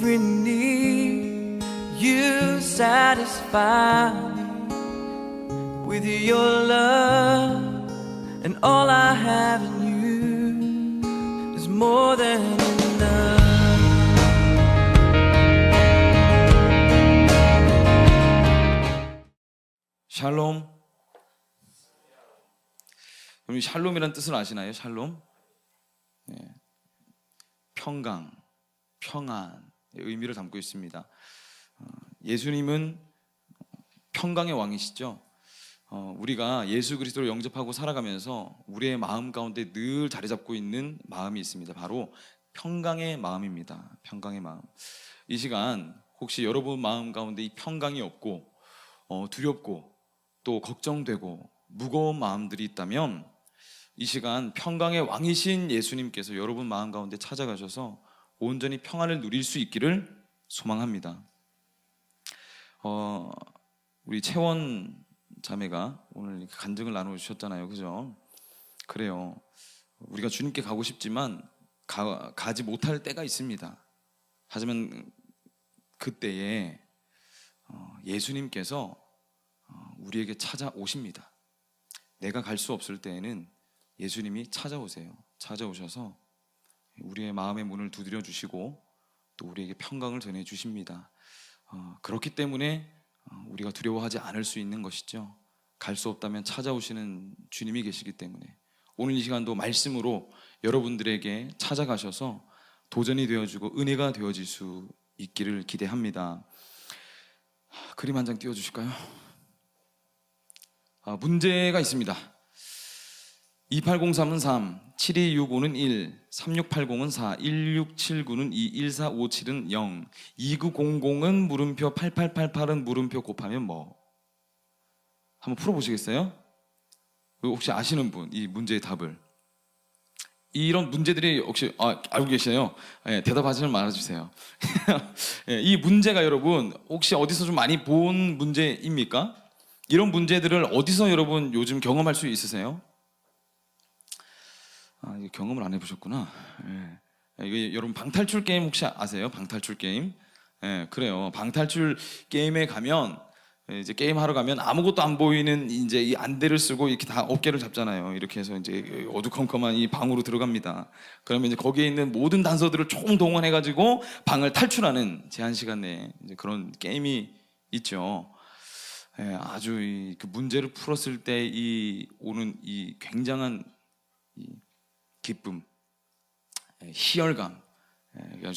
every need. You satisfy me with your love, and all I have in you is more than enough. 샬롬. 여러분 샬롬이란 뜻을 아시나요? 샬롬? 네. 평강, 평안의 의미를 담고 있습니다. 예수님은 평강의 왕이시죠. 우리가 예수 그리스도를 영접하고 살아가면서 우리의 마음 가운데 늘 자리 잡고 있는 마음이 있습니다. 바로 평강의 마음입니다. 평강의 마음. 이 시간 혹시 여러분 마음 가운데 이 평강이 없고 두렵고 또 걱정되고 무거운 마음들이 있다면 이 시간 평강의 왕이신 예수님께서 여러분 마음 가운데 찾아가셔서 온전히 평안을 누릴 수 있기를 소망합니다. 우리 채원 자매가 오늘 간증을 나눠주셨잖아요, 그죠? 그래요. 우리가 주님께 가고 싶지만 가지 못할 때가 있습니다. 하지만 그때에 예수님께서 우리에게 찾아오십니다. 내가 갈 수 없을 때에는 예수님이 찾아오세요. 찾아오셔서 우리의 마음의 문을 두드려 주시고 또 우리에게 평강을 전해 주십니다. 그렇기 때문에 우리가 두려워하지 않을 수 있는 것이죠. 갈 수 없다면 찾아오시는 주님이 계시기 때문에 오늘 이 시간도 말씀으로 여러분들에게 찾아가셔서 도전이 되어주고 은혜가 되어질 수 있기를 기대합니다. 그림 한 장 띄워주실까요? 문제가 있습니다. 2803은 3, 7265는 1, 3680은 4, 1679는 2, 1457은 0, 2900은 물음표, 8888은 물음표 곱하면 뭐? 한번 풀어보시겠어요? 혹시 아시는 분, 이 문제의 답을? 이런 문제들이 혹시 알고 계시나요? 네, 대답하시면 말아주세요. 네, 이 문제가 여러분 혹시 어디서 좀 많이 본 문제입니까? 이런 문제들을 어디서 여러분 요즘 경험할 수 있으세요? 이거 경험을 안 해보셨구나. 네. 이거 여러분 방탈출 게임 혹시 아세요? 방탈출 게임? 네, 그래요. 방탈출 게임에 가면 이제 게임 하러 가면 아무것도 안 보이는 이제 이 안대를 쓰고 이렇게 다 어깨를 잡잖아요. 이렇게 해서 이제 어두컴컴한 이 방으로 들어갑니다. 그러면 이제 거기에 있는 모든 단서들을 총동원해가지고 방을 탈출하는 제한 시간 내에 이제 그런 게임이 있죠. 예, 아주 그 문제를 풀었을 때 오는 이 굉장한 이 기쁨, 희열감,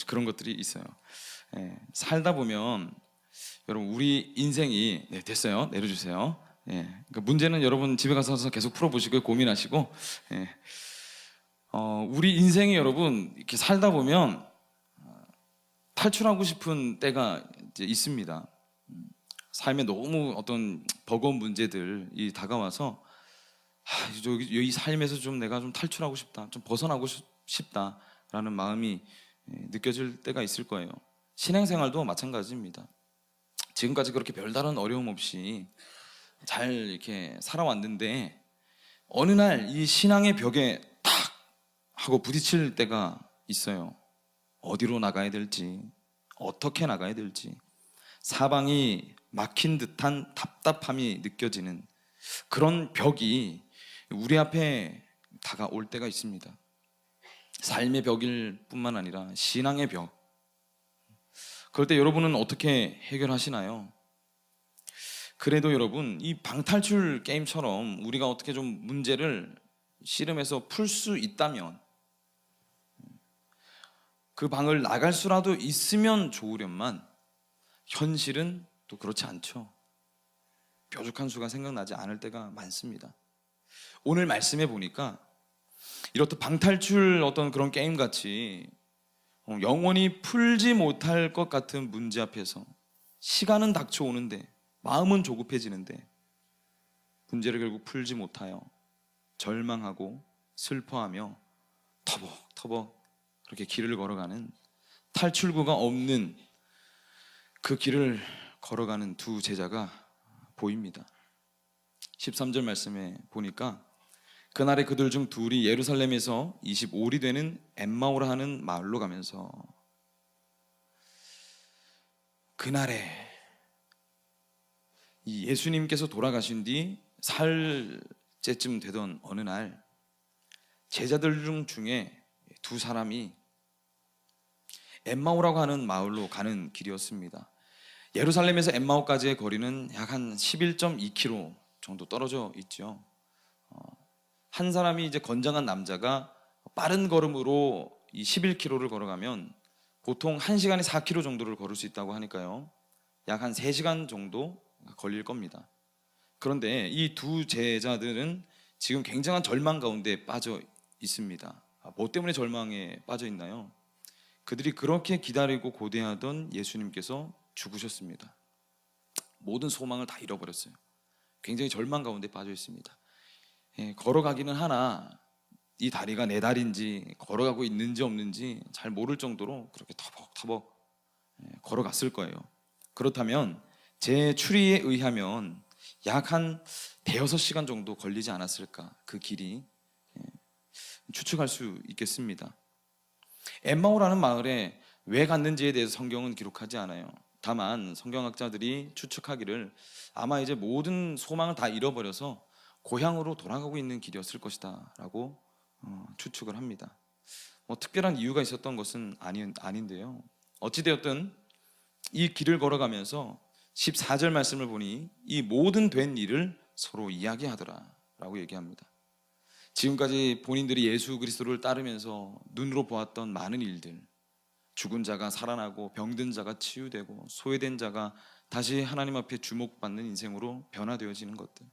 그런 것들이 있어요. 살다 보면 여러분 우리 인생이 됐어요. 내려주세요. 그러니까 문제는 여러분 집에 가서 계속 풀어보시고 고민하시고 우리 인생이 여러분 이렇게 살다 보면 탈출하고 싶은 때가 이제 있습니다. 삶에 너무 어떤 버거운 문제들이 다가와서 이 삶에서 좀 내가 좀 탈출하고 싶다, 좀 벗어나고 싶다라는 마음이 느껴질 때가 있을 거예요. 신앙생활도 마찬가지입니다. 지금까지 그렇게 별다른 어려움 없이 잘 이렇게 살아왔는데 어느 날 이 신앙의 벽에 탁 하고 부딪힐 때가 있어요. 어디로 나가야 될지, 어떻게 나가야 될지, 사방이 막힌 듯한 답답함이 느껴지는 그런 벽이 우리 앞에 다가올 때가 있습니다. 삶의 벽일 뿐만 아니라 신앙의 벽. 그럴 때 여러분은 어떻게 해결하시나요? 그래도 여러분 이 방탈출 게임처럼 우리가 어떻게 좀 문제를 씨름해서 풀 수 있다면 그 방을 나갈 수라도 있으면 좋으련만 현실은 또 그렇지 않죠. 뾰족한 수가 생각나지 않을 때가 많습니다. 오늘 말씀해 보니까 이렇듯 방탈출 어떤 그런 게임같이 영원히 풀지 못할 것 같은 문제 앞에서 시간은 닥쳐오는데 마음은 조급해지는데 문제를 결국 풀지 못하여 절망하고 슬퍼하며 터벅터벅 그렇게 길을 걸어가는 탈출구가 없는 그 길을 걸어가는 두 제자가 보입니다. 13절 말씀에 보니까 그날에 그들 중 둘이 예루살렘에서 25리 되는 엠마오라 하는 마을로 가면서 그날에 이 예수님께서 돌아가신 뒤 사흘째쯤 되던 어느 날 제자들 중에 두 사람이 엠마오라고 하는 마을로 가는 길이었습니다. 예루살렘에서 엠마오까지의 거리는 약 한 11.2km 정도 떨어져 있죠. 한 사람이 이제 건장한 남자가 빠른 걸음으로 이 11km를 걸어가면 보통 1시간에 4km 정도를 걸을 수 있다고 하니까요. 약 한 3시간 정도 걸릴 겁니다. 그런데 이 두 제자들은 지금 굉장한 절망 가운데 빠져 있습니다. 뭐 때문에 절망에 빠져 있나요? 그들이 그렇게 기다리고 고대하던 예수님께서 죽으셨습니다. 모든 소망을 다 잃어버렸어요. 굉장히 절망 가운데 빠져 있습니다. 걸어가기는 하나 이 다리가 내 다리인지 걸어가고 있는지 없는지 잘 모를 정도로 그렇게 터벅터벅 걸어갔을 거예요. 그렇다면 제 추리에 의하면 약 한 대여섯 시간 정도 걸리지 않았을까, 그 길이 추측할 수 있겠습니다. 엠마오라는 마을에 왜 갔는지에 대해서 성경은 기록하지 않아요. 다만 성경학자들이 추측하기를 아마 이제 모든 소망을 다 잃어버려서 고향으로 돌아가고 있는 길이었을 것이다 라고 추측을 합니다. 뭐 특별한 이유가 있었던 것은 아닌데요. 어찌되었든 이 길을 걸어가면서 14절 말씀을 보니 이 모든 된 일을 서로 이야기하더라 라고 얘기합니다. 지금까지 본인들이 예수 그리스도를 따르면서 눈으로 보았던 많은 일들, 죽은 자가 살아나고 병든 자가 치유되고 소외된 자가 다시 하나님 앞에 주목받는 인생으로 변화되어지는 것들,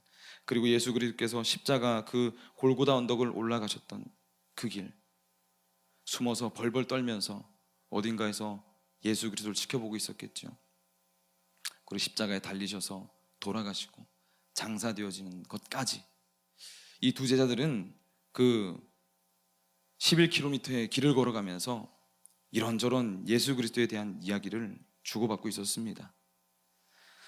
그리고 예수 그리스도께서 십자가 그 골고다 언덕을 올라가셨던 그 길, 숨어서 벌벌 떨면서 어딘가에서 예수 그리스도를 지켜보고 있었겠죠. 그리고 십자가에 달리셔서 돌아가시고 장사되어지는 것까지 이 두 제자들은 그 11km의 길을 걸어가면서 이런저런 예수 그리스도에 대한 이야기를 주고받고 있었습니다.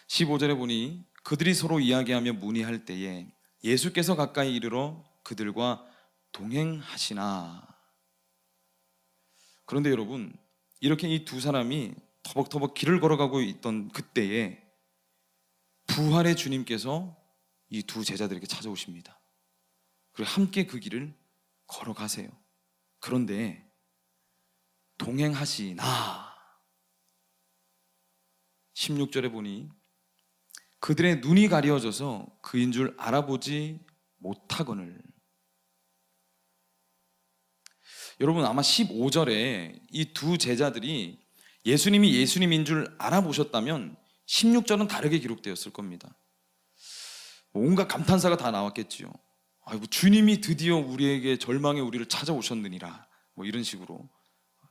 15절에 보니 그들이 서로 이야기하며 문의할 때에 예수께서 가까이 이르러 그들과 동행하시나. 그런데 여러분, 이렇게 이 두 사람이 터벅터벅 길을 걸어가고 있던 그때에 부활의 주님께서 이 두 제자들에게 찾아오십니다. 그리고 함께 그 길을 걸어가세요. 그런데 동행하시나. 16절에 보니 그들의 눈이 가려져서 그인 줄 알아보지 못하거늘. 여러분, 아마 15절에 이 두 제자들이 예수님이 예수님인 줄 알아보셨다면 16절은 다르게 기록되었을 겁니다. 온갖 감탄사가 다 나왔겠지요. 아이고, 주님이 드디어 우리에게 절망의 우리를 찾아오셨느니라, 뭐 이런 식으로,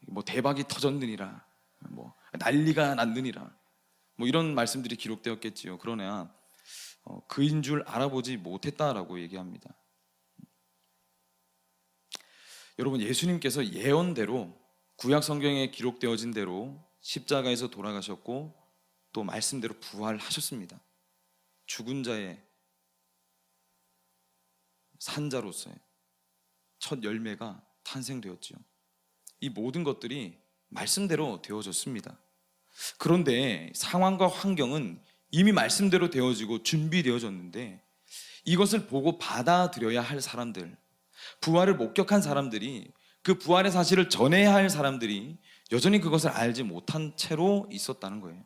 뭐 대박이 터졌느니라, 뭐 난리가 났느니라, 뭐 이런 말씀들이 기록되었겠지요. 그러나 그인 줄 알아보지 못했다라고 얘기합니다. 여러분, 예수님께서 예언대로 구약 성경에 기록되어진 대로 십자가에서 돌아가셨고 또 말씀대로 부활하셨습니다. 죽은 자의 산자로서의 첫 열매가 탄생되었지요. 이 모든 것들이 말씀대로 되어졌습니다. 그런데 상황과 환경은 이미 말씀대로 되어지고 준비되어졌는데 이것을 보고 받아들여야 할 사람들, 부활을 목격한 사람들이, 그 부활의 사실을 전해야 할 사람들이 여전히 그것을 알지 못한 채로 있었다는 거예요.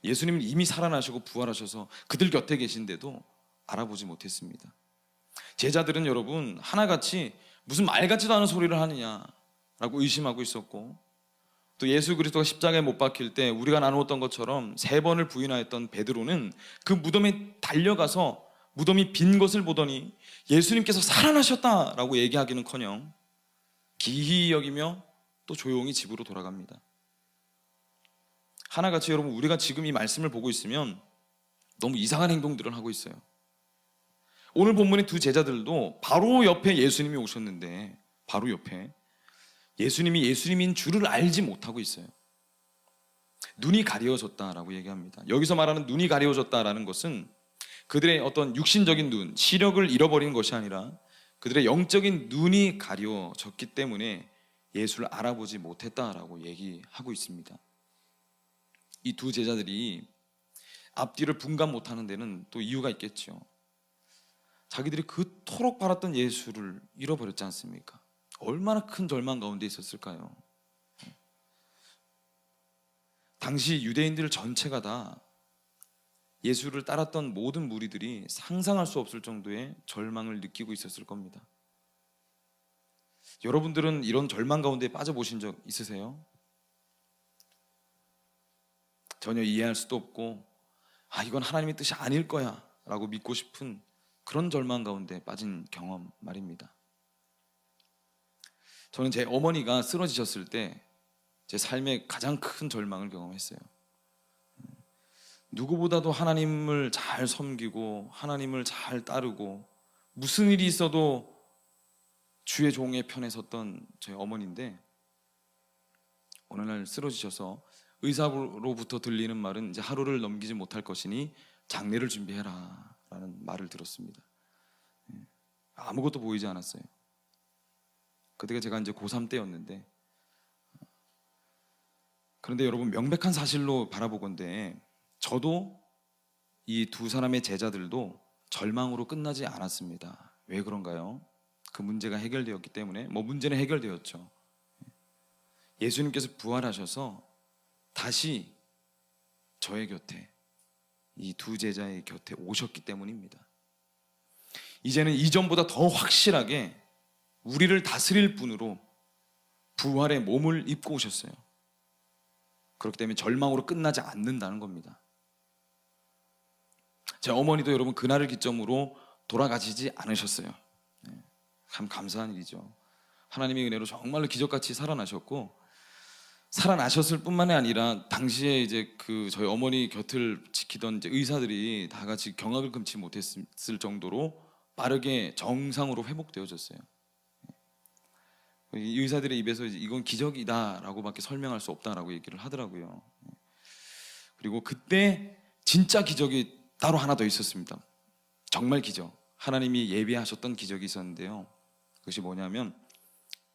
예수님은 이미 살아나시고 부활하셔서 그들 곁에 계신데도 알아보지 못했습니다. 제자들은 여러분 하나같이 무슨 말 같지도 않은 소리를 하느냐라고 의심하고 있었고, 또 예수 그리스도가 십자가에 못 박힐 때 우리가 나누었던 것처럼 3번을 부인하였던 베드로는 그 무덤에 달려가서 무덤이 빈 것을 보더니 예수님께서 살아나셨다라고 얘기하기는커녕 기이히 여기며 또 조용히 집으로 돌아갑니다. 하나같이 여러분, 우리가 지금 이 말씀을 보고 있으면 너무 이상한 행동들을 하고 있어요. 오늘 본문의 두 제자들도 바로 옆에 예수님이 오셨는데 바로 옆에 예수님이 예수님인 줄을 알지 못하고 있어요. 눈이 가려졌다라고 얘기합니다. 여기서 말하는 눈이 가려졌다라는 것은 그들의 어떤 육신적인 눈, 시력을 잃어버린 것이 아니라 그들의 영적인 눈이 가려졌기 때문에 예수를 알아보지 못했다라고 얘기하고 있습니다. 이 두 제자들이 앞뒤를 분간 못하는 데는 또 이유가 있겠죠. 자기들이 그토록 바랐던 예수를 잃어버렸지 않습니까? 얼마나 큰 절망 가운데 있었을까요? 당시 유대인들 전체가 다 예수를 따랐던 모든 무리들이 상상할 수 없을 정도의 절망을 느끼고 있었을 겁니다. 여러분들은 이런 절망 가운데 빠져보신 적 있으세요? 전혀 이해할 수도 없고 이건 하나님의 뜻이 아닐 거야 라고 믿고 싶은 그런 절망 가운데 빠진 경험 말입니다. 저는 제 어머니가 쓰러지셨을 때 제 삶의 가장 큰 절망을 경험했어요. 누구보다도 하나님을 잘 섬기고 하나님을 잘 따르고 무슨 일이 있어도 주의 종의 편에 섰던 저희 어머니인데 어느 날 쓰러지셔서 의사로부터 들리는 말은 이제 하루를 넘기지 못할 것이니 장례를 준비해라 라는 말을 들었습니다. 아무것도 보이지 않았어요. 그때가 제가 이제 고3 때였는데, 그런데 여러분 명백한 사실로 바라보건대 저도 이 두 사람의 제자들도 절망으로 끝나지 않았습니다. 왜 그런가요? 그 문제가 해결되었기 때문에. 문제는 해결되었죠. 예수님께서 부활하셔서 다시 저의 곁에, 이 두 제자의 곁에 오셨기 때문입니다. 이제는 이전보다 더 확실하게 우리를 다스릴 분으로 부활의 몸을 입고 오셨어요. 그렇기 때문에 절망으로 끝나지 않는다는 겁니다. 제 어머니도 여러분 그날을 기점으로 돌아가시지 않으셨어요. 참 감사한 일이죠. 하나님의 은혜로 정말로 기적같이 살아나셨고, 살아나셨을 뿐만이 아니라 당시에 이제 저희 어머니 곁을 지키던 이제 의사들이 다 같이 경악을 금치 못했을 정도로 빠르게 정상으로 회복되어졌어요. 이 의사들의 입에서 이건 기적이다라고밖에 설명할 수 없다라고 얘기를 하더라고요. 그리고 그때 진짜 기적이 따로 하나 더 있었습니다. 정말 기적, 하나님이 예비하셨던 기적이 있었는데요. 그것이 뭐냐면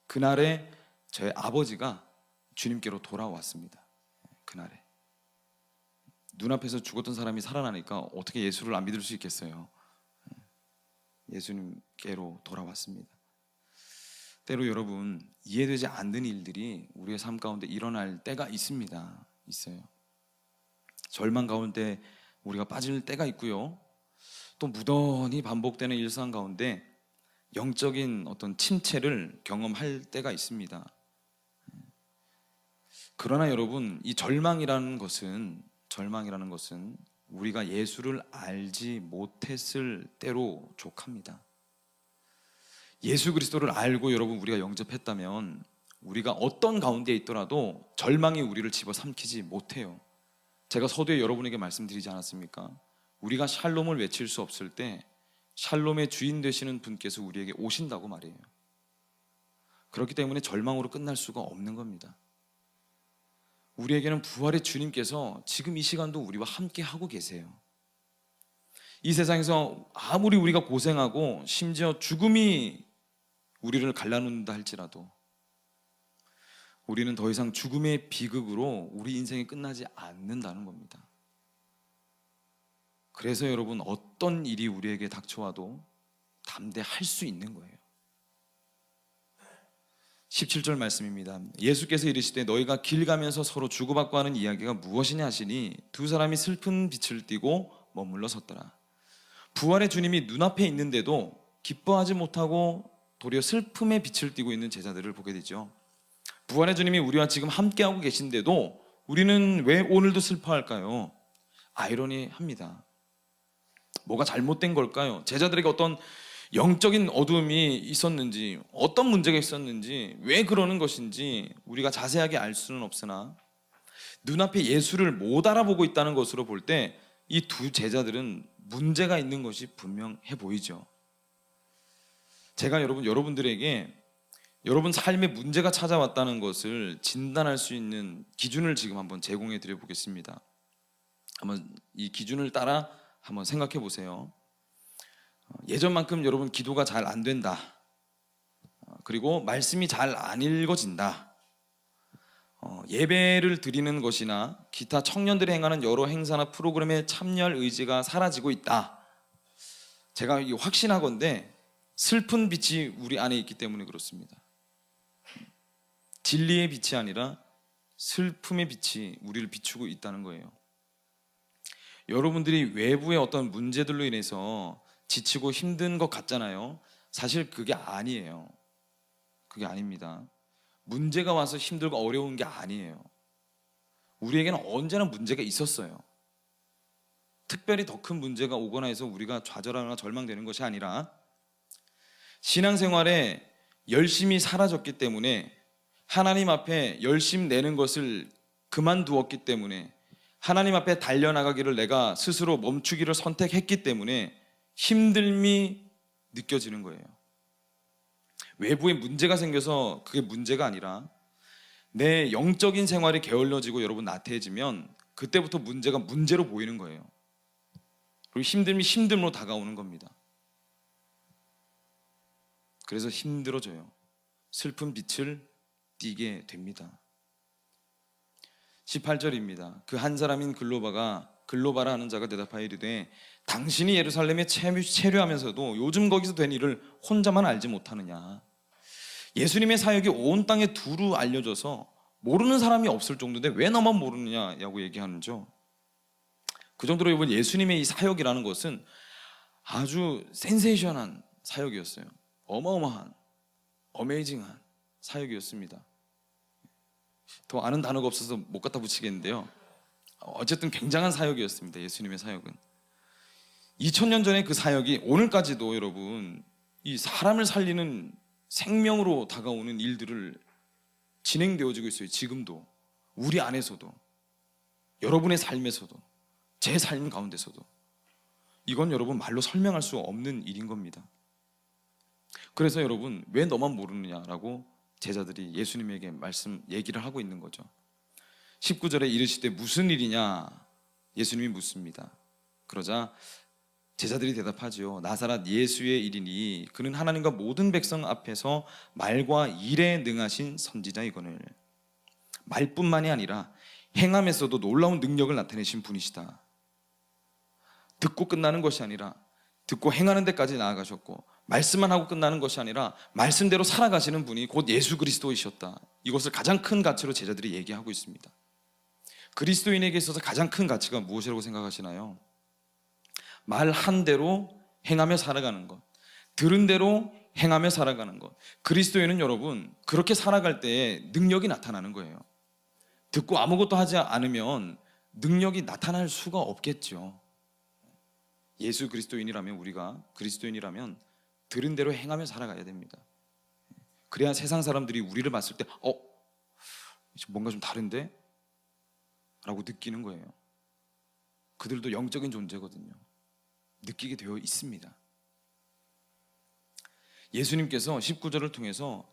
그날에 저희 아버지가 주님께로 돌아왔습니다. 그날에 눈앞에서 죽었던 사람이 살아나니까 어떻게 예수를 안 믿을 수 있겠어요. 예수님께로 돌아왔습니다. 때로 여러분 이해되지 않는 일들이 우리의 삶 가운데 일어날 때가 있습니다. 있어요. 절망 가운데 우리가 빠질 때가 있고요. 또 무던히 반복되는 일상 가운데 영적인 어떤 침체를 경험할 때가 있습니다. 그러나 여러분, 이 절망이라는 것은 우리가 예수를 알지 못했을 때로 족합니다. 예수 그리스도를 알고 여러분 우리가 영접했다면 우리가 어떤 가운데 있더라도 절망이 우리를 집어삼키지 못해요. 제가 서두에 여러분에게 말씀드리지 않았습니까? 우리가 샬롬을 외칠 수 없을 때 샬롬의 주인 되시는 분께서 우리에게 오신다고 말이에요. 그렇기 때문에 절망으로 끝날 수가 없는 겁니다. 우리에게는 부활의 주님께서 지금 이 시간도 우리와 함께 하고 계세요. 이 세상에서 아무리 우리가 고생하고 심지어 죽음이 우리를 갈라놓는다 할지라도 우리는 더 이상 죽음의 비극으로 우리 인생이 끝나지 않는다는 겁니다. 그래서 여러분 어떤 일이 우리에게 닥쳐와도 담대할 수 있는 거예요. 17절 말씀입니다. 예수께서 이르시되 너희가 길 가면서 서로 주고받고 하는 이야기가 무엇이냐 하시니 두 사람이 슬픈 빛을 띠고 머물러 섰더라. 부활의 주님이 눈앞에 있는데도 기뻐하지 못하고 도리어 슬픔의 빛을 띠고 있는 제자들을 보게 되죠. 부활의 주님이 우리와 지금 함께하고 계신데도 우리는 왜 오늘도 슬퍼할까요? 아이러니합니다. 뭐가 잘못된 걸까요? 제자들에게 어떤 영적인 어둠이 있었는지, 어떤 문제가 있었는지, 왜 그러는 것인지 우리가 자세하게 알 수는 없으나 눈앞에 예수를 못 알아보고 있다는 것으로 볼 때 이 두 제자들은 문제가 있는 것이 분명해 보이죠. 제가 여러분들에게 여러분 삶에 문제가 찾아왔다는 것을 진단할 수 있는 기준을 지금 한번 제공해 드려 보겠습니다. 한번 이 기준을 따라 한번 생각해 보세요. 예전만큼 여러분 기도가 잘 안 된다, 그리고 말씀이 잘 안 읽어진다, 예배를 드리는 것이나 기타 청년들이 행하는 여러 행사나 프로그램에 참여할 의지가 사라지고 있다. 제가 확신하건대 슬픈 빛이 우리 안에 있기 때문에 그렇습니다. 진리의 빛이 아니라 슬픔의 빛이 우리를 비추고 있다는 거예요. 여러분들이 외부의 어떤 문제들로 인해서 지치고 힘든 것 같잖아요. 사실 그게 아니에요. 그게 아닙니다. 문제가 와서 힘들고 어려운 게 아니에요. 우리에게는 언제나 문제가 있었어요. 특별히 더 큰 문제가 오거나 해서 우리가 좌절하거나 절망되는 것이 아니라 신앙생활에 열심히 사라졌기 때문에, 하나님 앞에 열심 내는 것을 그만두었기 때문에, 하나님 앞에 달려나가기를 내가 스스로 멈추기를 선택했기 때문에 힘듦이 느껴지는 거예요. 외부에 문제가 생겨서 그게 문제가 아니라 내 영적인 생활이 게을러지고 여러분 나태해지면 그때부터 문제가 문제로 보이는 거예요. 그리고 힘듦이 힘듦으로 다가오는 겁니다. 그래서 힘들어져요. 슬픈 빛을 띠게 됩니다. 18절입니다. 그 한 사람인 글로바라 하는 자가 대답하여 이르되 당신이 예루살렘에 체류하면서도 요즘 거기서 된 일을 혼자만 알지 못하느냐. 예수님의 사역이 온 땅에 두루 알려져서 모르는 사람이 없을 정도인데 왜 너만 모르느냐고 얘기하는죠. 그 정도로 이번 예수님의 이 사역이라는 것은 아주 센세이션한 사역이었어요. 어마어마한, 어메이징한 사역이었습니다. 더 아는 단어가 없어서 못 갖다 붙이겠는데요. 어쨌든 굉장한 사역이었습니다. 예수님의 사역은 2000년 전에 그 사역이 오늘까지도 여러분 이 사람을 살리는 생명으로 다가오는 일들을 진행되어지고 있어요. 지금도 우리 안에서도, 여러분의 삶에서도, 제 삶 가운데서도. 이건 여러분 말로 설명할 수 없는 일인 겁니다. 그래서 여러분 왜 너만 모르느냐라고 제자들이 예수님에게 얘기를 하고 있는 거죠. 19절에 이르시되 무슨 일이냐 예수님이 묻습니다. 그러자 제자들이 대답하지요. 나사렛 예수의 일이니 그는 하나님과 모든 백성 앞에서 말과 일에 능하신 선지자이거늘 말뿐만이 아니라 행함에서도 놀라운 능력을 나타내신 분이시다. 듣고 끝나는 것이 아니라 듣고 행하는 데까지 나아가셨고, 말씀만 하고 끝나는 것이 아니라 말씀대로 살아가시는 분이 곧 예수 그리스도이셨다. 이것을 가장 큰 가치로 제자들이 얘기하고 있습니다. 그리스도인에게 있어서 가장 큰 가치가 무엇이라고 생각하시나요? 말한 대로 행하며 살아가는 것, 들은 대로 행하며 살아가는 것. 그리스도인은 여러분 그렇게 살아갈 때에 능력이 나타나는 거예요. 듣고 아무것도 하지 않으면 능력이 나타날 수가 없겠죠. 예수 그리스도인이라면, 우리가 그리스도인이라면 들은 대로 행하며 살아가야 됩니다. 그래야 세상 사람들이 우리를 봤을 때 뭔가 좀 다른데? 라고 느끼는 거예요. 그들도 영적인 존재거든요. 느끼게 되어 있습니다. 예수님께서 19절을 통해서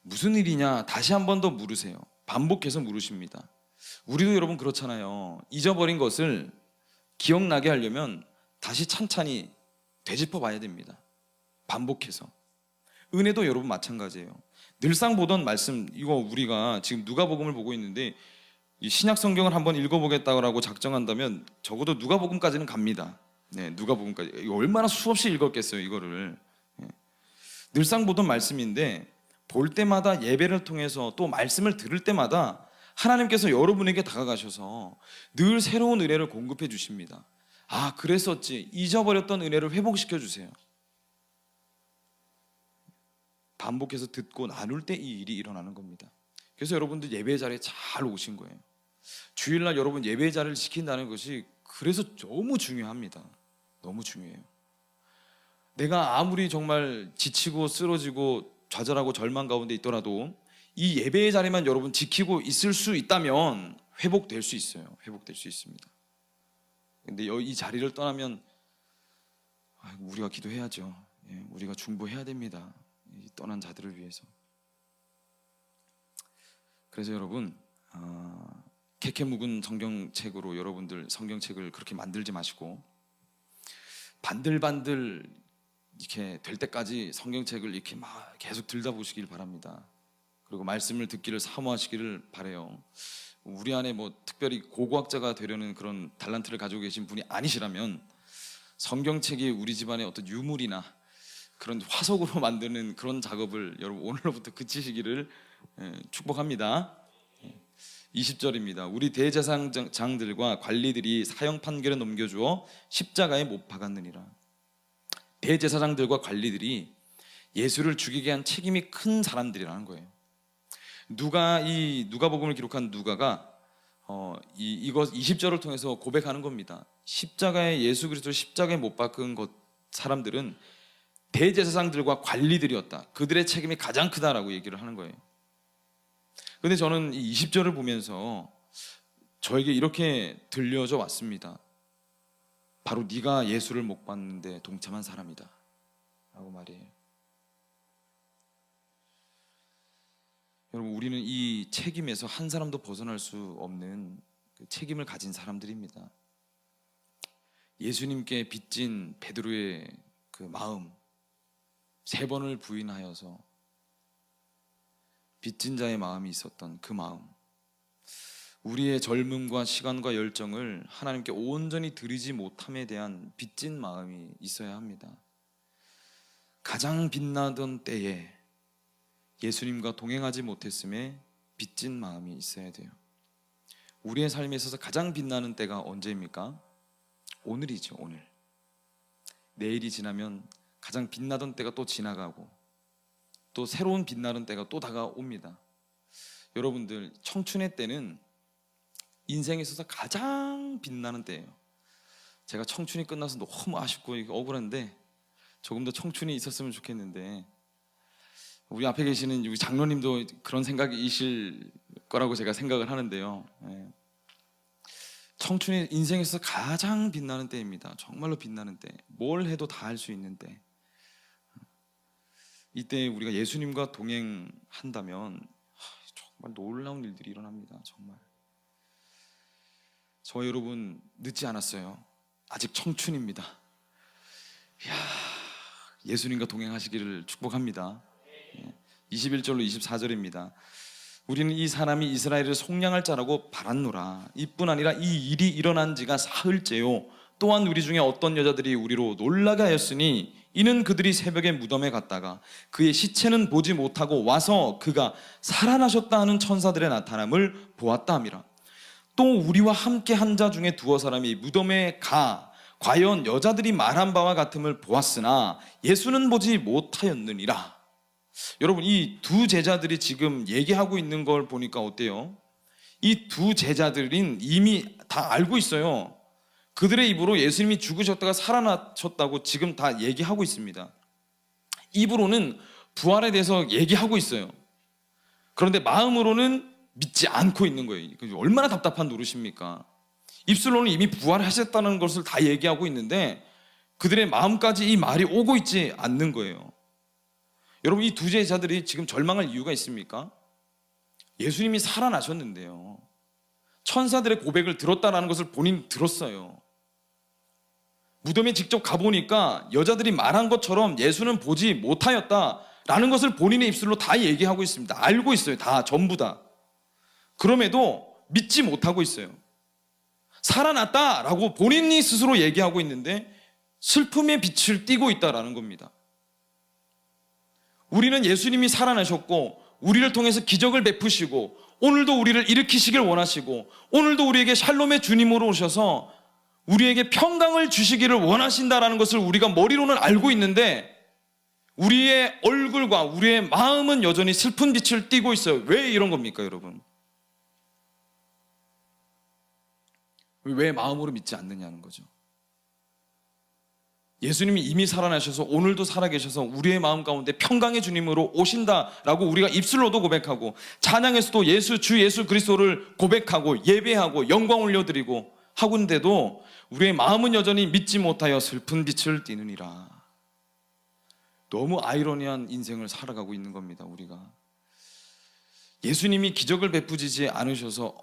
무슨 일이냐 다시 한 번 더 물으세요. 반복해서 물으십니다. 우리도 여러분 그렇잖아요. 잊어버린 것을 기억나게 하려면 다시 찬찬히 되짚어 봐야 됩니다. 반복해서. 은혜도 여러분 마찬가지예요. 늘상 보던 말씀, 이거 우리가 지금 누가복음을 보고 있는데 이 신약 성경을 한번 읽어보겠다고 작정한다면 적어도 누가복음까지는 갑니다. 네, 누가복음까지. 이거 얼마나 수없이 읽었겠어요, 이거를. 네. 늘상 보던 말씀인데 볼 때마다 예배를 통해서 또 말씀을 들을 때마다 하나님께서 여러분에게 다가가셔서 늘 새로운 은혜를 공급해 주십니다. 아, 그랬었지. 잊어버렸던 은혜를 회복시켜 주세요. 반복해서 듣고 나눌 때 이 일이 일어나는 겁니다. 그래서 여러분들 예배 자리에 잘 오신 거예요. 주일날 여러분 예배 자리를 지킨다는 것이 그래서 너무 중요합니다. 너무 중요해요. 내가 아무리 정말 지치고 쓰러지고 좌절하고 절망 가운데 있더라도 이 예배의 자리만 여러분 지키고 있을 수 있다면 회복될 수 있어요. 회복될 수 있습니다. 근데 이 자리를 떠나면 우리가 기도해야죠. 우리가 중보해야 됩니다. 이 떠난 자들을 위해서. 그래서 여러분 캐캐 묵은 성경책으로 여러분들 성경책을 그렇게 만들지 마시고 반들반들 이렇게 될 때까지 성경책을 이렇게 막 계속 들다 보시길 바랍니다. 그리고 말씀을 듣기를 사모하시기를 바라요. 우리 안에 뭐 특별히 고고학자가 되려는 그런 달란트를 가지고 계신 분이 아니시라면 성경책이 우리 집안의 어떤 유물이나 그런 화석으로 만드는 그런 작업을 여러분 오늘로부터 그치시기를 축복합니다. 20절입니다. 우리 대제사장들과 관리들이 사형 판결을 넘겨주어 십자가에 못 박았느니라. 대제사장들과 관리들이 예수를 죽이게 한 책임이 큰 사람들이라는 거예요. 누가복음을 기록한 누가가 이것 20절을 통해서 고백하는 겁니다. 십자가에 예수 그리스도를 십자가에 못 박은 사람들은 대제사장들과 관리들이었다. 그들의 책임이 가장 크다라고 얘기를 하는 거예요. 근데 저는 이 20절을 보면서 저에게 이렇게 들려져 왔습니다. 바로 네가 예수를 못 봤는데 동참한 사람이다 라고 말이에요. 여러분, 우리는 이 책임에서 한 사람도 벗어날 수 없는 그 책임을 가진 사람들입니다. 예수님께 빚진 베드로의 그 마음, 3번을 부인하여서 빚진 자의 마음이 있었던 그 마음, 우리의 젊음과 시간과 열정을 하나님께 온전히 드리지 못함에 대한 빚진 마음이 있어야 합니다. 가장 빛나던 때에 예수님과 동행하지 못했음에 빚진 마음이 있어야 돼요. 우리의 삶에 있어서 가장 빛나는 때가 언제입니까? 오늘이죠. 오늘. 내일이 지나면 가장 빛나던 때가 또 지나가고 또 새로운 빛나는 때가 또 다가옵니다. 여러분들, 청춘의 때는 인생에 있어서 가장 빛나는 때예요. 제가 청춘이 끝나서 너무 아쉽고 억울한데 조금 더 청춘이 있었으면 좋겠는데, 우리 앞에 계시는 우리 장로님도 그런 생각이실 거라고 제가 생각을 하는데요. 청춘이 인생에서 가장 빛나는 때입니다. 정말로 빛나는 때, 뭘 해도 다 할 수 있는 때. 이때 우리가 예수님과 동행한다면 정말 놀라운 일들이 일어납니다. 정말. 저 여러분 늦지 않았어요. 아직 청춘입니다. 예수님과 동행하시기를 축복합니다. 21절로 24절입니다. 우리는 이 사람이 이스라엘을 속량할 자라고 바랐노라. 이뿐 아니라 이 일이 일어난 지가 사흘째요. 또한 우리 중에 어떤 여자들이 우리로 놀라게 하였으니 이는 그들이 새벽에 무덤에 갔다가 그의 시체는 보지 못하고 와서 그가 살아나셨다 하는 천사들의 나타남을 보았다 함이라. 또 우리와 함께 한 자 중에 두어 사람이 무덤에 가 과연 여자들이 말한 바와 같음을 보았으나 예수는 보지 못하였느니라. 여러분, 이 두 제자들이 지금 얘기하고 있는 걸 보니까 어때요? 이 두 제자들은 이미 다 알고 있어요. 그들의 입으로 예수님이 죽으셨다가 살아나셨다고 지금 다 얘기하고 있습니다. 입으로는 부활에 대해서 얘기하고 있어요. 그런데 마음으로는 믿지 않고 있는 거예요. 얼마나 답답한 노릇입니까? 입술로는 이미 부활하셨다는 것을 다 얘기하고 있는데 그들의 마음까지 이 말이 오고 있지 않는 거예요. 여러분, 이 두 제자들이 지금 절망할 이유가 있습니까? 예수님이 살아나셨는데요, 천사들의 고백을 들었다는 것을 본인이 들었어요. 무덤에 직접 가보니까 여자들이 말한 것처럼 예수는 보지 못하였다라는 것을 본인의 입술로 다 얘기하고 있습니다. 알고 있어요. 다, 전부 다. 그럼에도 믿지 못하고 있어요. 살아났다라고 본인이 스스로 얘기하고 있는데 슬픔의 빛을 띠고 있다라는 겁니다. 우리는 예수님이 살아나셨고 우리를 통해서 기적을 베푸시고 오늘도 우리를 일으키시길 원하시고 오늘도 우리에게 샬롬의 주님으로 오셔서 우리에게 평강을 주시기를 원하신다라는 것을 우리가 머리로는 알고 있는데 우리의 얼굴과 우리의 마음은 여전히 슬픈 빛을 띠고 있어요. 왜 이런 겁니까, 여러분? 왜 마음으로 믿지 않느냐는 거죠. 예수님이 이미 살아나셔서 오늘도 살아계셔서 우리의 마음 가운데 평강의 주님으로 오신다라고 우리가 입술로도 고백하고 찬양에서도 주 예수 그리스도를 고백하고 예배하고 영광 올려드리고 하군데도 우리의 마음은 여전히 믿지 못하여 슬픈 빛을 띠느니라. 너무 아이러니한 인생을 살아가고 있는 겁니다. 우리가 예수님이 기적을 베푸시지 않으셔서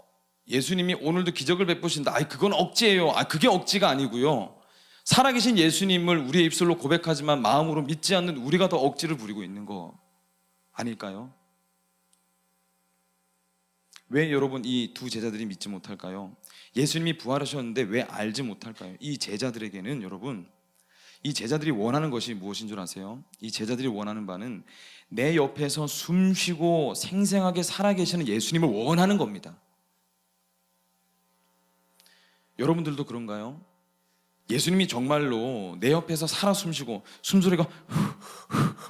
예수님이 오늘도 기적을 베푸신다, 그건 억지예요. 그게 억지가 아니고요, 살아계신 예수님을 우리의 입술로 고백하지만 마음으로 믿지 않는 우리가 더 억지를 부리고 있는 거 아닐까요? 왜 여러분 이 두 제자들이 믿지 못할까요? 예수님이 부활하셨는데 왜 알지 못할까요? 이 제자들에게는 여러분, 이 제자들이 원하는 것이 무엇인 줄 아세요? 이 제자들이 원하는 바는 내 옆에서 숨쉬고 생생하게 살아계시는 예수님을 원하는 겁니다. 여러분들도 그런가요? 예수님이 정말로 내 옆에서 살아 숨쉬고 숨소리가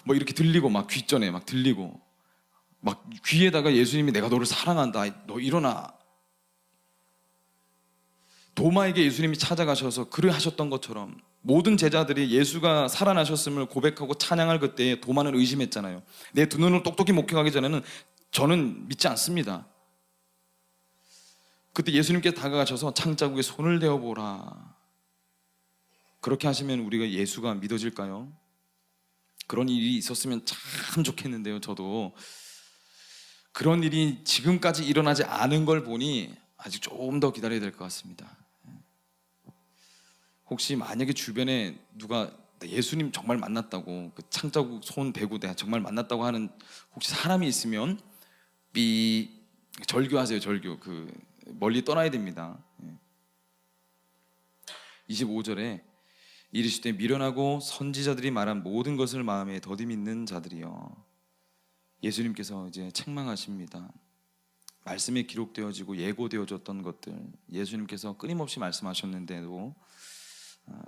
뭐 이렇게 들리고 막 귓전에 막 들리고 막 귀에다가 예수님이 내가 너를 사랑한다, 너 일어나. 도마에게 예수님이 찾아가셔서 그래 하셨던 것처럼 모든 제자들이 예수가 살아나셨음을 고백하고 찬양할 그때에 도마는 의심했잖아요. 내 두 눈을 똑똑히 목격하기 전에는 저는 믿지 않습니다. 그때 예수님께서 다가가셔서 창자국에 손을 대어보라. 그렇게 하시면 우리가 예수가 믿어질까요? 그런 일이 있었으면 참 좋겠는데요. 저도 그런 일이 지금까지 일어나지 않은 걸 보니 아직 조금 더 기다려야 될 것 같습니다. 혹시 만약에 주변에 누가 예수님 정말 만났다고, 그 창자국 손 대고 내가 정말 만났다고 하는 혹시 사람이 있으면 절교하세요. 절교. 멀리 떠나야 됩니다. 25절에 이르시되 미련하고 선지자들이 말한 모든 것을 마음에 더디 믿는 자들이여. 예수님께서 이제 책망하십니다. 말씀에 기록되어지고 예고되어졌던 것들, 예수님께서 끊임없이 말씀하셨는데도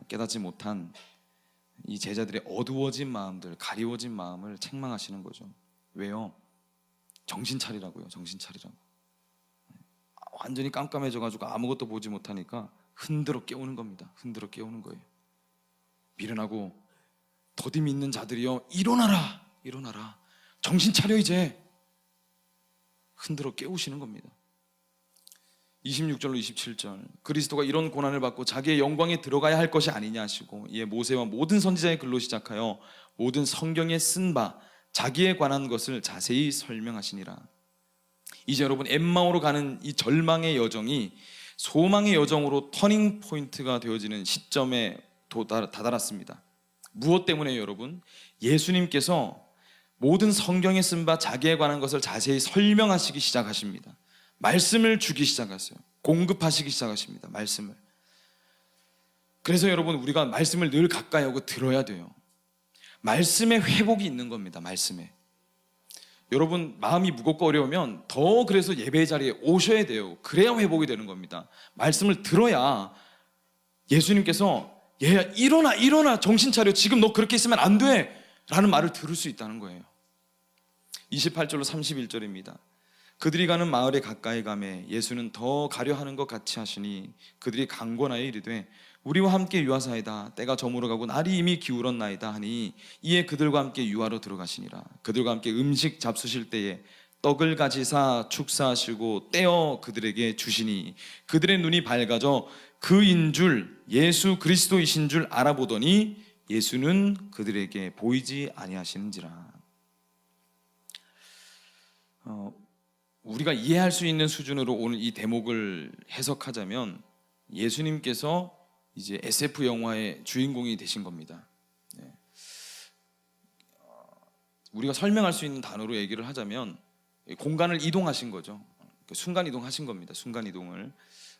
깨닫지 못한 이 제자들의 어두워진 마음들, 가리워진 마음을 책망하시는 거죠. 왜요? 정신 차리라고요. 정신 차리라고. 완전히 깜깜해져가지고 아무것도 보지 못하니까 흔들어 깨우는 겁니다. 흔들어 깨우는 거예요. 미련하고 더디 믿는 자들이여 일어나라, 일어나라, 정신 차려 이제. 흔들어 깨우시는 겁니다. 26절로 27절, 그리스도가 이런 고난을 받고 자기의 영광에 들어가야 할 것이 아니냐 하시고 이에 모세와 모든 선지자의 글로 시작하여 모든 성경에 쓴 바 자기에 관한 것을 자세히 설명하시니라. 이제 여러분, 엠마오로 가는 이 절망의 여정이 소망의 여정으로 터닝 포인트가 되어지는 시점에 다다랐습니다. 무엇 때문에 여러분? 예수님께서 모든 성경에 쓴 바 자기에 관한 것을 자세히 설명하시기 시작하십니다. 말씀을 주기 시작하세요. 공급하시기 시작하십니다. 말씀을. 그래서 여러분, 우리가 말씀을 늘 가까이 하고 들어야 돼요. 말씀에 회복이 있는 겁니다. 말씀에. 여러분, 마음이 무겁고 어려우면 더 그래서 예배의 자리에 오셔야 돼요. 그래야 회복이 되는 겁니다. 말씀을 들어야 예수님께서 얘야 일어나, 일어나, 정신 차려, 지금 너 그렇게 있으면 안 돼 라는 말을 들을 수 있다는 거예요. 28절로 31절입니다. 그들이 가는 마을에 가까이 가매 예수는 더 가려 하는 것 같이 하시니 그들이 강권하여 이르되 우리와 함께 유하사이다, 때가 저물어 가고 날이 이미 기울었나이다 하니 이에 그들과 함께 유하로 들어가시니라. 그들과 함께 음식 잡수실 때에 떡을 가지사 축사하시고 떼어 그들에게 주시니 그들의 눈이 밝아져 그인 줄, 예수 그리스도이신 줄 알아보더니 예수는 그들에게 보이지 아니하시는지라. 우리가 이해할 수 있는 수준으로 오늘 이 대목을 해석하자면 예수님께서 이제 SF 영화의 주인공이 되신 겁니다. 우리가 설명할 수 있는 단어로 얘기를 하자면 공간을 이동하신 거죠. 순간 이동하신 겁니다. 순간 이동을.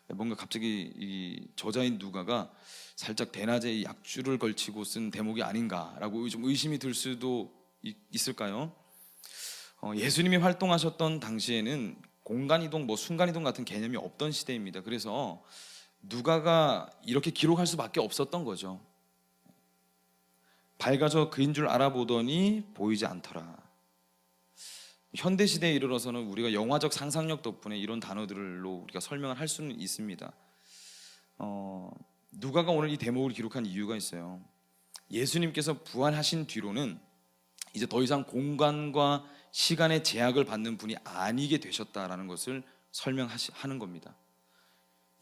뭔가 갑자기 이 저자인 누가가 살짝 대낮에 약줄을 걸치고 쓴 대목이 아닌가라고 좀 의심이 들 수도 있을까요? 예수님이 활동하셨던 당시에는 공간 이동, 순간 이동 같은 개념이 없던 시대입니다. 그래서 누가가 이렇게 기록할 수밖에 없었던 거죠. 밝아져 그인 줄 알아보더니 보이지 않더라. 현대 시대에 이르러서는 우리가 영화적 상상력 덕분에 이런 단어들로 우리가 설명을 할 수는 있습니다. 누가가 오늘 이 대목을 기록한 이유가 있어요. 예수님께서 부활하신 뒤로는 이제 더 이상 공간과 시간의 제약을 받는 분이 아니게 되셨다라는 것을 설명하는 겁니다.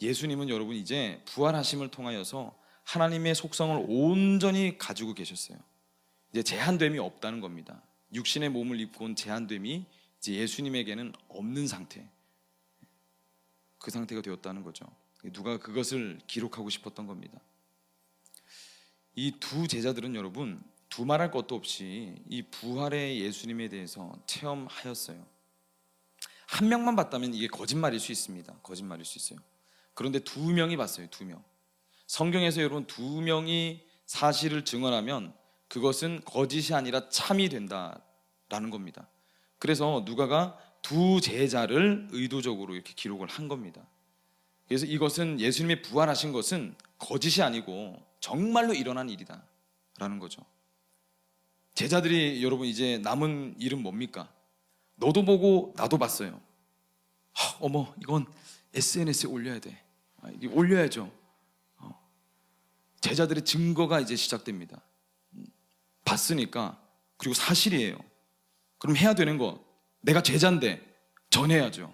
예수님은 여러분 이제 부활하심을 통하여서 하나님의 속성을 온전히 가지고 계셨어요. 이제 제한됨이 없다는 겁니다. 육신의 몸을 입고 온 제한됨이 이제 예수님에게는 없는 상태, 그 상태가 되었다는 거죠. 누가 그것을 기록하고 싶었던 겁니다. 이 두 제자들은 여러분 두말할 것도 없이 이 부활의 예수님에 대해서 체험하였어요. 한 명만 봤다면 이게 거짓말일 수 있습니다. 거짓말일 수 있어요. 그런데 2명이 봤어요. 2명. 성경에서 여러분 2명이 사실을 증언하면 그것은 거짓이 아니라 참이 된다라는 겁니다. 그래서 누가가 2 제자를 의도적으로 이렇게 기록을 한 겁니다. 그래서 이것은 예수님이 부활하신 것은 거짓이 아니고 정말로 일어난 일이다라는 거죠. 제자들이 여러분 이제 남은 일은 뭡니까? 너도 보고 나도 봤어요. 어머, 이건 SNS에 올려야 돼. 이게 올려야죠. 제자들의 증거가 이제 시작됩니다. 봤으니까, 그리고 사실이에요. 그럼 해야 되는 거, 내가 제자인데 전해야죠.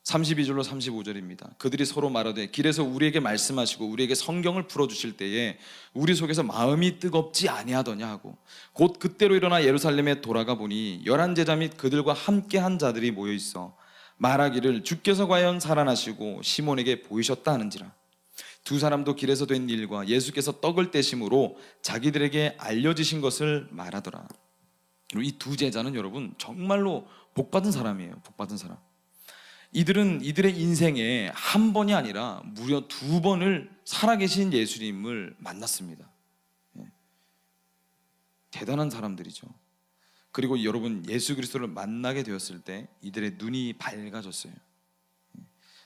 32절로 35절입니다. 그들이 서로 말하되 길에서 우리에게 말씀하시고 우리에게 성경을 풀어주실 때에 우리 속에서 마음이 뜨겁지 아니하더냐 하고, 곧 그때로 일어나 예루살렘에 돌아가 보니 11 제자 및 그들과 함께한 자들이 모여 있어 말하기를 주께서 과연 살아나시고 시몬에게 보이셨다 하는지라. 2 사람도 길에서 된 일과 예수께서 떡을 떼심으로 자기들에게 알려지신 것을 말하더라. 이 2 제자는 여러분 정말로 복받은 사람이에요. 복받은 사람. 이들은 이들의 인생에 한 번이 아니라 무려 2번을 살아계신 예수님을 만났습니다. 대단한 사람들이죠. 그리고 여러분 예수 그리스도를 만나게 되었을 때 이들의 눈이 밝아졌어요.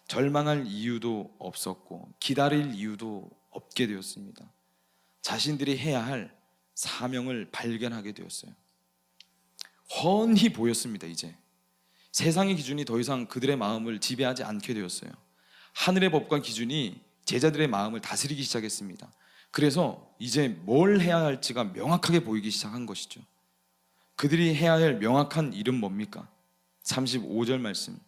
절망할 이유도 없었고 기다릴 이유도 없게 되었습니다. 자신들이 해야 할 사명을 발견하게 되었어요. 훤히 보였습니다. 이제 세상의 기준이 더 이상 그들의 마음을 지배하지 않게 되었어요. 하늘의 법과 기준이 제자들의 마음을 다스리기 시작했습니다. 그래서 이제 뭘 해야 할지가 명확하게 보이기 시작한 것이죠. 그들이 해야 할 명확한 일은 뭡니까? 35절 말씀.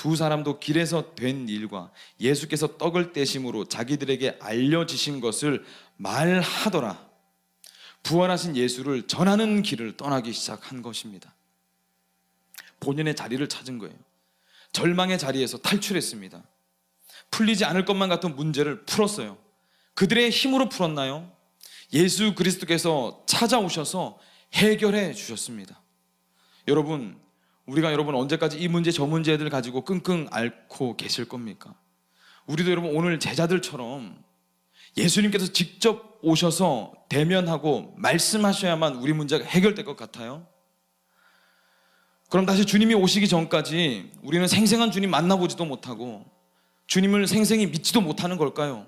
2 사람도 길에서 된 일과 예수께서 떡을 떼심으로 자기들에게 알려지신 것을 말하더라. 부활하신 예수를 전하는 길을 떠나기 시작한 것입니다. 본연의 자리를 찾은 거예요. 절망의 자리에서 탈출했습니다. 풀리지 않을 것만 같은 문제를 풀었어요. 그들의 힘으로 풀었나요? 예수 그리스도께서 찾아오셔서 해결해 주셨습니다. 여러분, 우리가 여러분 언제까지 이 문제 저 문제들 가지고 끙끙 앓고 계실 겁니까? 우리도 여러분 오늘 제자들처럼 예수님께서 직접 오셔서 대면하고 말씀하셔야만 우리 문제가 해결될 것 같아요? 그럼 다시 주님이 오시기 전까지 우리는 생생한 주님 만나보지도 못하고 주님을 생생히 믿지도 못하는 걸까요?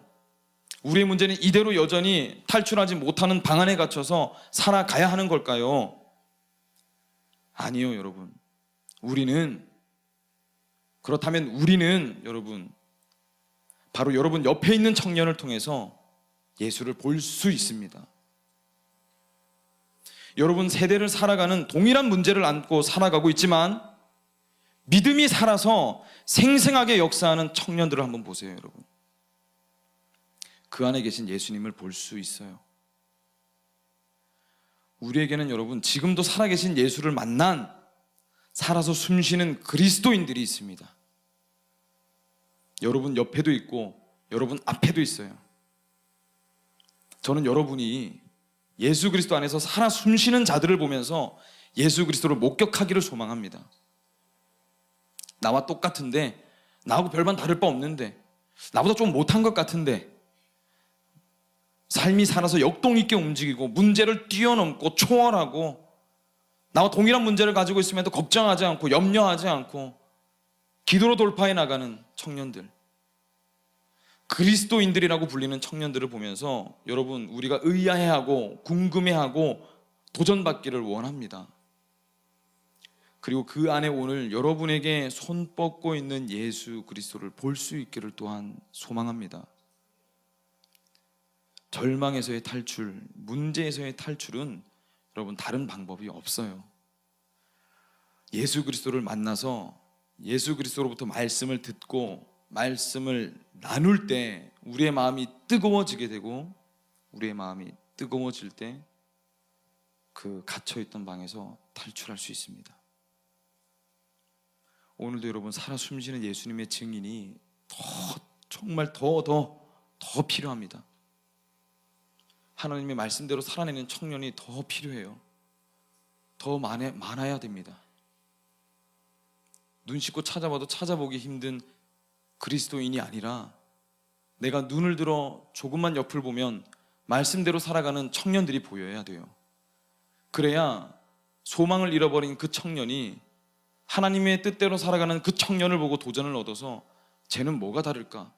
우리의 문제는 이대로 여전히 탈출하지 못하는 방 안에 갇혀서 살아가야 하는 걸까요? 아니요, 여러분. 그렇다면 우리는 여러분, 바로 여러분 옆에 있는 청년을 통해서 예수를 볼 수 있습니다. 여러분 세대를 살아가는 동일한 문제를 안고 살아가고 있지만 믿음이 살아서 생생하게 역사하는 청년들을 한번 보세요. 여러분, 그 안에 계신 예수님을 볼 수 있어요. 우리에게는 여러분 지금도 살아계신 예수를 만난 살아서 숨쉬는 그리스도인들이 있습니다. 여러분 옆에도 있고 여러분 앞에도 있어요. 저는 여러분이 예수 그리스도 안에서 살아 숨쉬는 자들을 보면서 예수 그리스도를 목격하기를 소망합니다. 나와 똑같은데, 나하고 별반 다를 바 없는데, 나보다 좀 못한 것 같은데 삶이 살아서 역동 있게 움직이고 문제를 뛰어넘고 초월하고 나와 동일한 문제를 가지고 있음에도 걱정하지 않고 염려하지 않고 기도로 돌파해 나가는 청년들, 그리스도인들이라고 불리는 청년들을 보면서 여러분 우리가 의아해하고 궁금해하고 도전받기를 원합니다. 그리고 그 안에 오늘 여러분에게 손 뻗고 있는 예수 그리스도를 볼 수 있기를 또한 소망합니다. 절망에서의 탈출, 문제에서의 탈출은 여러분 다른 방법이 없어요. 예수 그리스도를 만나서 예수 그리스도로부터 말씀을 듣고 말씀을 나눌 때 우리의 마음이 뜨거워지게 되고, 우리의 마음이 뜨거워질 때 그 갇혀있던 방에서 탈출할 수 있습니다. 오늘도 여러분 살아 숨쉬는 예수님의 증인이 정말 더 필요합니다. 하나님의 말씀대로 살아내는 청년이 더 필요해요. 더 많아야 됩니다. 눈 씻고 찾아봐도 찾아보기 힘든 그리스도인이 아니라 내가 눈을 들어 조금만 옆을 보면 말씀대로 살아가는 청년들이 보여야 돼요. 그래야 소망을 잃어버린 그 청년이 하나님의 뜻대로 살아가는 그 청년을 보고 도전을 얻어서 쟤는 뭐가 다를까?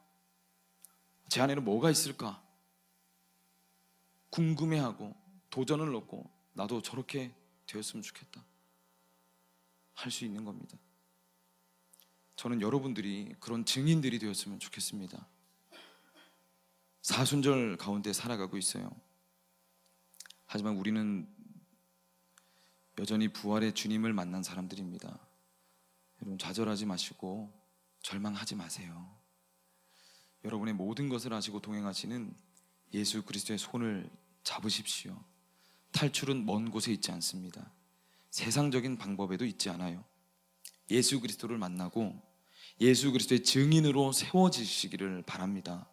제 안에는 뭐가 있을까? 궁금해하고 도전을 얻고 나도 저렇게 되었으면 좋겠다 할 수 있는 겁니다. 저는 여러분들이 그런 증인들이 되었으면 좋겠습니다. 사순절 가운데 살아가고 있어요. 하지만 우리는 여전히 부활의 주님을 만난 사람들입니다. 여러분 좌절하지 마시고 절망하지 마세요. 여러분의 모든 것을 아시고 동행하시는 예수 그리스도의 손을 잡으십시오. 탈출은 먼 곳에 있지 않습니다. 세상적인 방법에도 있지 않아요. 예수 그리스도를 만나고 예수 그리스도의 증인으로 세워지시기를 바랍니다.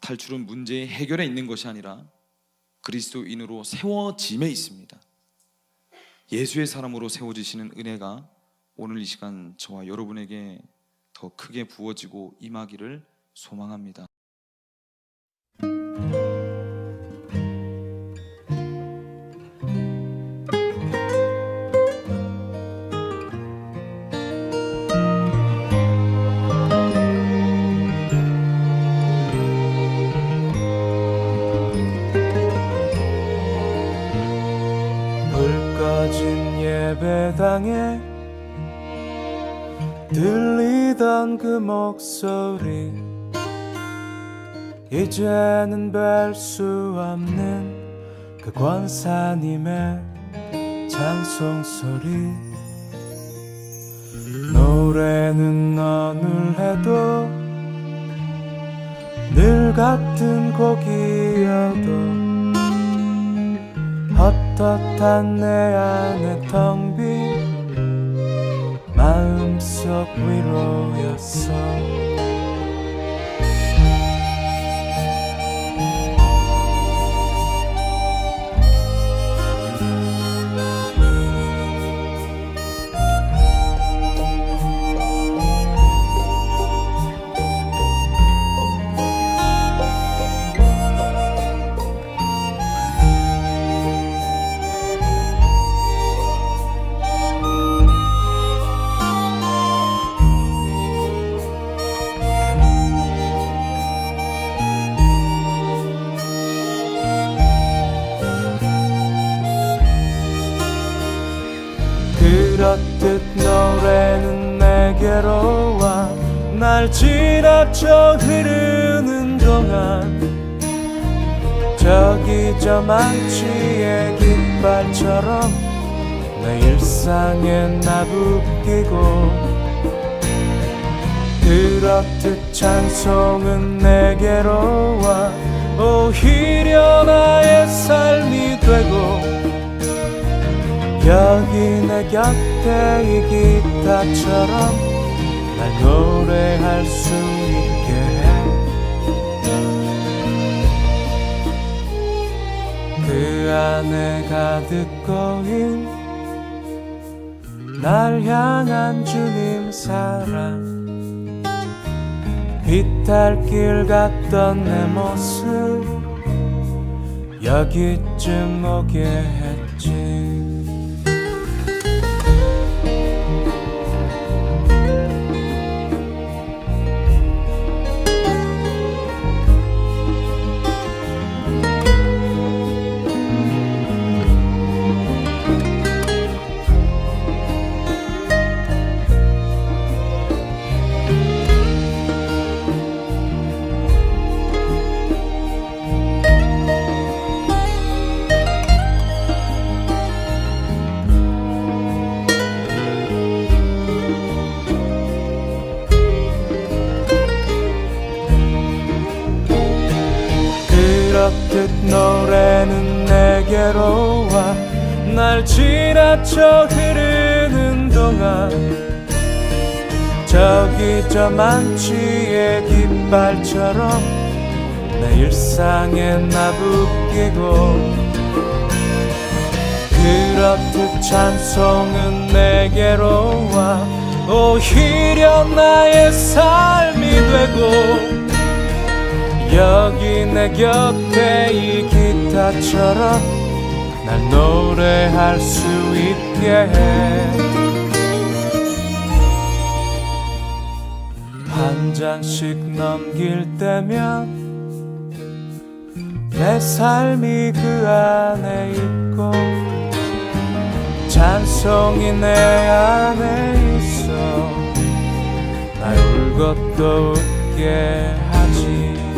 탈출은 문제의 해결에 있는 것이 아니라 그리스도인으로 세워짐에 있습니다. 예수의 사람으로 세워지시는 은혜가 오늘 이 시간 저와 여러분에게 더 크게 부어지고 임하기를 소망합니다. 예배당에 들리던 그 목소리 이제는 뵐 수 없는 그 권사님의 찬송소리 노래는 어눌해도 늘 같은 곡이어도 헛헛한 내 안의 텅 빈 마음속 위로였어. 그렇듯 노래는 내게로 와 날 지나쳐 흐르는 동안 저기 저 망치의 깃발처럼 내 일상에 나부끼고 그렇듯 찬송은 내게로 와 오히려 나의 삶이 되고 여기 내 곁에 이 기타처럼 날 노래할 수 있게 해. 그 안에 가득 고인 날 향한 주님 사랑 비탈길 갔던 내 모습 여기쯤 오게 했지. 그렇듯 노래는 내게로 와 날 지나쳐 흐르는 동안 저기 저 망치의 깃발처럼 내 일상에 나부끼고 그렇듯 찬송은 내게로 와 오히려 나의 삶이 되고 여기 내 곁에 이 기타처럼 날 노래할 수 있게 해. 한 잔씩 넘길 때면 내 삶이 그 안에 있고 찬송이 내 안에 있어 날 울고 또 웃게 하지.